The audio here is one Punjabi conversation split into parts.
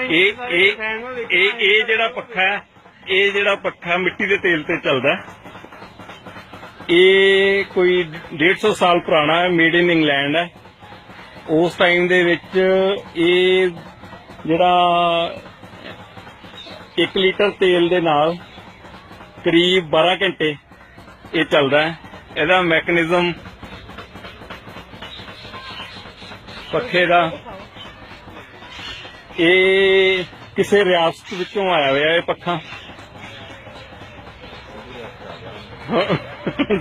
ਇਹ ਜਿਹੜਾ ਪੱਖਾ ਹੈ, ਇਹ ਜਿਹੜਾ ਪੱਖਾ ਮਿੱਟੀ ਦੇ ਤੇਲ ਤੇ ਚੱਲਦਾ, ਇਹ ਕੋਈ 150 ਸਾਲ ਪੁਰਾਣਾ ਹੈ, ਮੇਡ ਇਨ ਇੰਗਲੈਂਡ ਹੈ। ਉਸ ਟਾਈਮ ਦੇ ਵਿੱਚ ਇਹ ਜਿਹੜਾ 1 ਲੀਟਰ ਤੇਲ ਦੇ ਨਾਲ ਕਰੀਬ 12 ਘੰਟੇ ਇਹ ਚੱਲਦਾ ਹੈ। ਇਹਦਾ ਮੈਕੈਨਿਜ਼ਮ ਪੱਖੇ ਦਾ ਇਹ ਕਿਸੇ ਰਿਆਸਤ ਵਿੱਚੋਂ ਆਇਆ ਹੋਇਆ ਇਹ ਪੱਖਾ,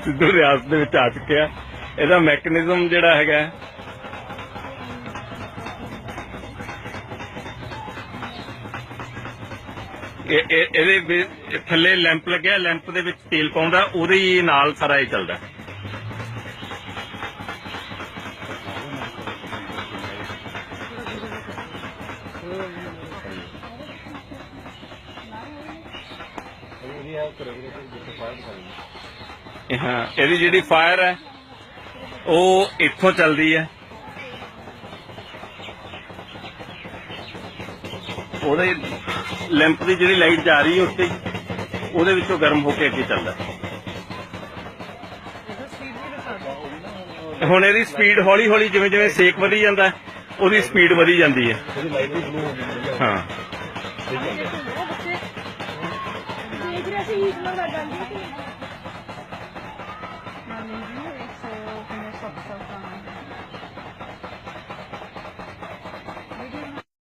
ਸਿੱਧੂ ਰਿਆਸਤ ਦੇ ਵਿੱਚ ਆ ਚੁੱਕਿਆ। ਇਹਦਾ ਮੈਕੈਨਿਜ਼ਮ ਜਿਹੜਾ ਹੈਗਾ ਇਹਦੇ ਥੱਲੇ ਲੈਂਪ ਲੱਗਿਆ, ਲੈਂਪ ਦੇ ਵਿੱਚ ਤੇਲ ਪਾਉਂਦਾ, ਉਹਦੇ ਨਾਲ ਸਾਰਾ ਇਹ ਚੱਲਦਾ। ਹਾਂ, ਇਹਦੀ ਜਿਹੜੀ ਫਾਇਰ ਹੈ ਉਹ ਇੱਥੋਂ ਚੱਲਦੀ ਹੈ, ਉਹਦੇ ਲੈਂਪ ਦੀ ਜਿਹੜੀ ਲਾਈਟ ਜਾ ਰਹੀ ਹੈ ਉੱਤੇ, ਉਹਦੇ ਵਿੱਚੋਂ ਗਰਮ ਹੋ ਕੇ ਅੱਗੇ ਚੱਲਦਾ। ਹੁਣ ਇਹਦੀ ਸਪੀਡ ਹੌਲੀ ਹੌਲੀ ਜਿਵੇਂ ਜਿਵੇਂ ਸੇਕ ਵਧੀ ਜਾਂਦਾ ਉਹਦੀ ਸਪੀਡ ਵਧੀ ਜਾਂਦੀ ਹੈ। ਹਾਂ।